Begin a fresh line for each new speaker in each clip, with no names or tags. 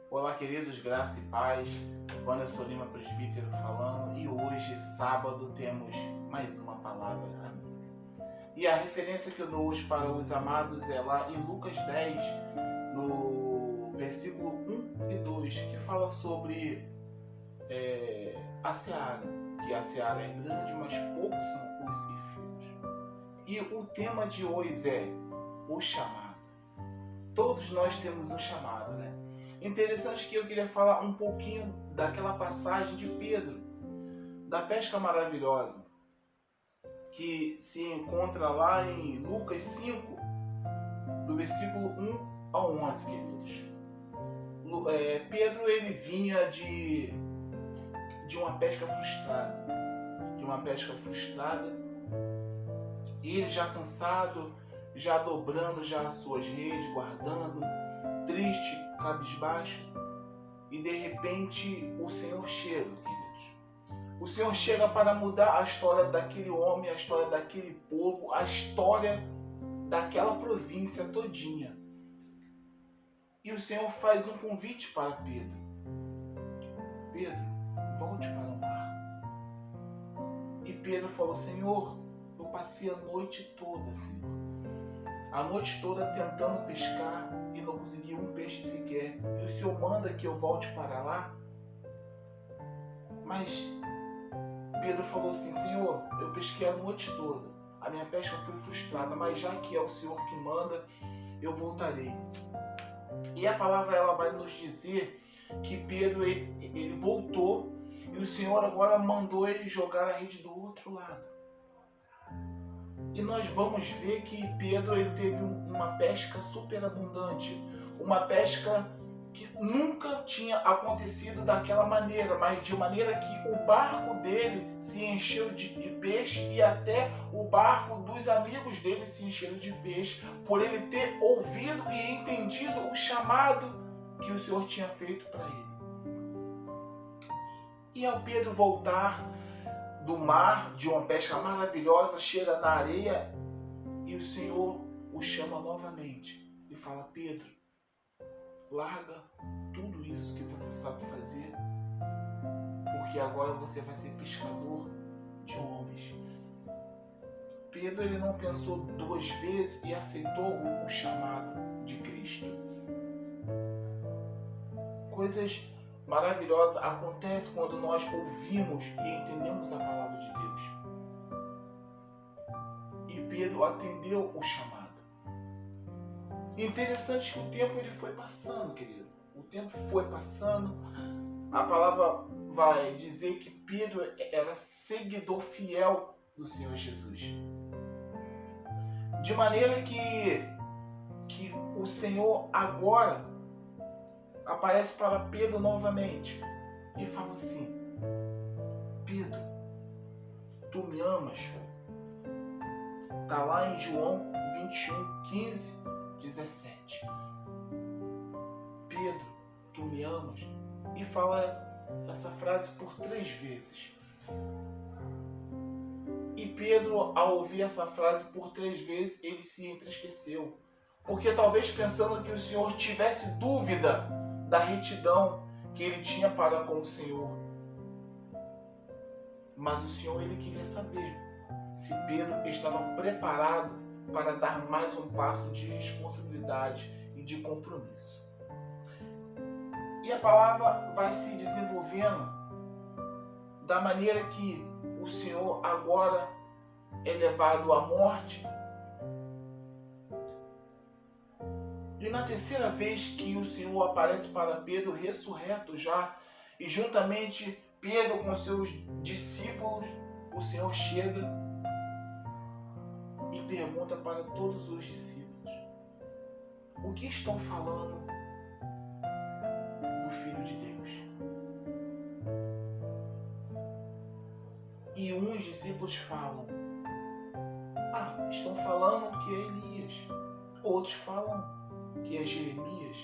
Olá, queridos, graça e paz. Wanderson Lima, presbítero, falando. E hoje, sábado, temos mais uma palavra amiga. E a referência que eu dou hoje para os amados é lá em Lucas 10, no versículo 1 e 2, que fala sobre a seara. Que a seara é grande, mas poucos são os ceifeiros. E o tema de hoje é o chamado. Todos nós temos um chamado, né? Interessante que eu queria falar um pouquinho daquela passagem de Pedro, da pesca maravilhosa, que se encontra lá em Lucas 5, do versículo 1 ao 11, queridos. Pedro, ele vinha de uma pesca frustrada, e ele já cansado, já dobrando já as suas redes, guardando, triste, cabisbaixo, e de repente o Senhor chega, queridos. O Senhor chega para mudar a história daquele homem, a história daquele povo, a história daquela província todinha. E o Senhor faz um convite para Pedro. Pedro, volte para o mar. E Pedro falou: Senhor, eu passei a noite toda, Senhor. A noite toda tentando pescar e não consegui um peixe sequer. E o Senhor manda que eu volte para lá? Mas Pedro falou assim: Senhor, eu pesquei a noite toda. A minha pesca foi frustrada, mas já que é o Senhor que manda, eu voltarei. E a palavra ela vai nos dizer que Pedro ele voltou e o Senhor agora mandou ele jogar a rede do outro lado. E nós vamos ver que Pedro ele teve uma pesca super abundante, uma pesca que nunca tinha acontecido daquela maneira, mas de maneira que o barco dele se encheu de peixe e até o barco dos amigos dele se encheram de peixe, por ele ter ouvido e entendido o chamado que o Senhor tinha feito para ele. E ao Pedro voltar do mar, de uma pesca maravilhosa, chega na areia e o Senhor o chama novamente e fala: Pedro, larga tudo isso que você sabe fazer, porque agora você vai ser pescador de homens. Pedro ele não pensou duas vezes e aceitou o chamado de Cristo. Coisas maravilhosa acontece quando nós ouvimos e entendemos a palavra de Deus. E Pedro atendeu o chamado. Interessante que o tempo ele foi passando, querido. O tempo foi passando. A palavra vai dizer que Pedro era seguidor fiel do Senhor Jesus. De maneira que o Senhor agora aparece para Pedro novamente e fala assim: Pedro, tu me amas? Está lá em João 21, 15, 17. Pedro, tu me amas? E fala essa frase por 3 vezes. E Pedro, ao ouvir essa frase por 3 vezes, ele se entristeceu. Porque talvez pensando que o Senhor tivesse dúvida da retidão que ele tinha para com o Senhor. Mas o Senhor ele queria saber se Pedro estava preparado para dar mais um passo de responsabilidade e de compromisso. E a palavra vai se desenvolvendo da maneira que o Senhor agora é levado à morte. E na terceira vez que o Senhor aparece para Pedro, ressurreto já, e juntamente Pedro com seus discípulos, o Senhor chega e pergunta para todos os discípulos: o que estão falando do Filho de Deus? E uns discípulos falam: estão falando que é Elias. Outros falam que é Jeremias.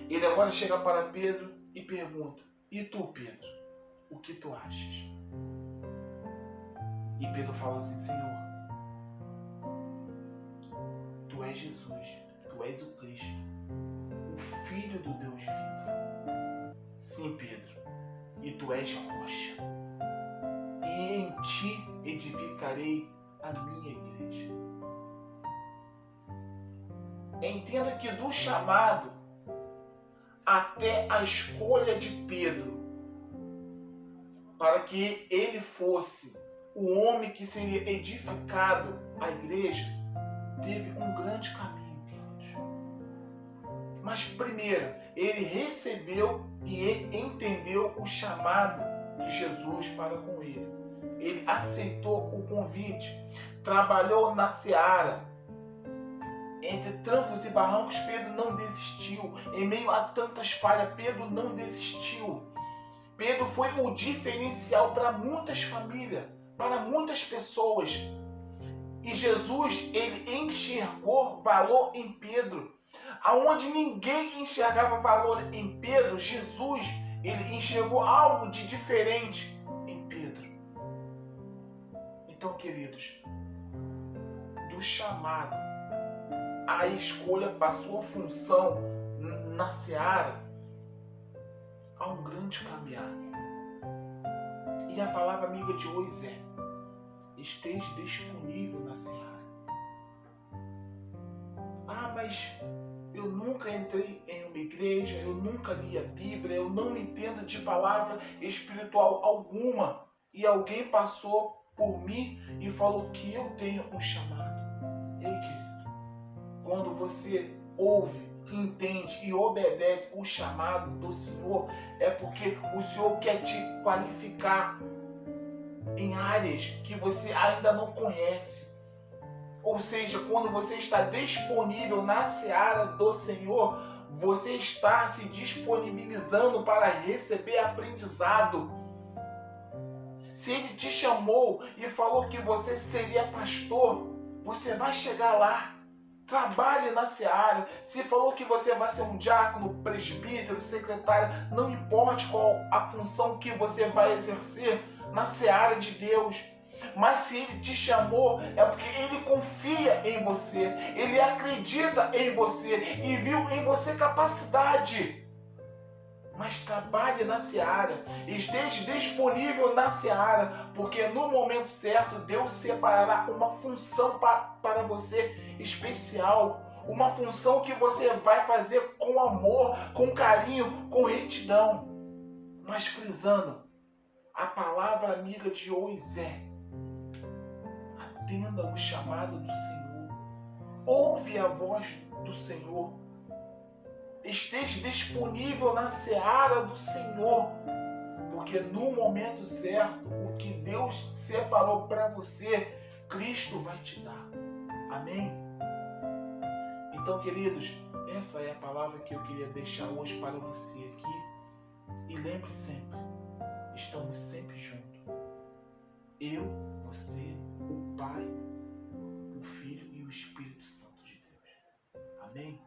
Ele agora chega para Pedro e pergunta: e tu, Pedro, o que tu achas? E Pedro fala assim: Senhor, tu és Jesus, tu és o Cristo, o Filho do Deus vivo. Sim, Pedro, e tu és rocha, e em ti edificarei a minha igreja. Entenda que do chamado até a escolha de Pedro, para que ele fosse o homem que seria edificado a igreja, teve um grande caminho, queridos. Mas primeiro, ele recebeu e ele entendeu o chamado de Jesus para com ele. Ele aceitou o convite, trabalhou na seara. Entre trancos e barrancos, Pedro não desistiu. Em meio a tantas falhas, Pedro não desistiu. Pedro foi o diferencial para muitas famílias, para muitas pessoas. E Jesus, ele enxergou valor em Pedro. Aonde ninguém enxergava valor em Pedro, Jesus, ele enxergou algo de diferente em Pedro. Então, queridos, do chamado à escolha para a sua função na seara, há um grande caminhar. E a palavra amiga de hoje é: esteja disponível na seara. Ah, mas eu nunca entrei em uma igreja, eu nunca li a Bíblia, eu não entendo de palavra espiritual alguma. E alguém passou por mim e falou que eu tenho um chamado. Ei, querido, quando você ouve, entende e obedece o chamado do Senhor, é porque o Senhor quer te qualificar em áreas que você ainda não conhece. Ou seja, quando você está disponível na seara do Senhor, você está se disponibilizando para receber aprendizado. Se Ele te chamou e falou que você seria pastor, você vai chegar lá. Trabalhe na seara. Se falou que você vai ser um diácono, presbítero, secretário, não importe qual a função que você vai exercer na seara de Deus. Mas se Ele te chamou, é porque Ele confia em você, Ele acredita em você e viu em você capacidade. Mas trabalhe na seara, esteja disponível na seara, porque no momento certo Deus separará uma função para você especial, uma função que você vai fazer com amor, com carinho, com retidão. Mas frisando, a palavra amiga de hoje é: atenda o chamado do Senhor, ouve a voz do Senhor, esteja disponível na seara do Senhor, porque no momento certo, o que Deus separou para você, Cristo vai te dar. Amém? Então, queridos, essa é a palavra que eu queria deixar hoje para você aqui. E lembre sempre, estamos sempre juntos. Eu, você, o Pai, o Filho e o Espírito Santo de Deus. Amém?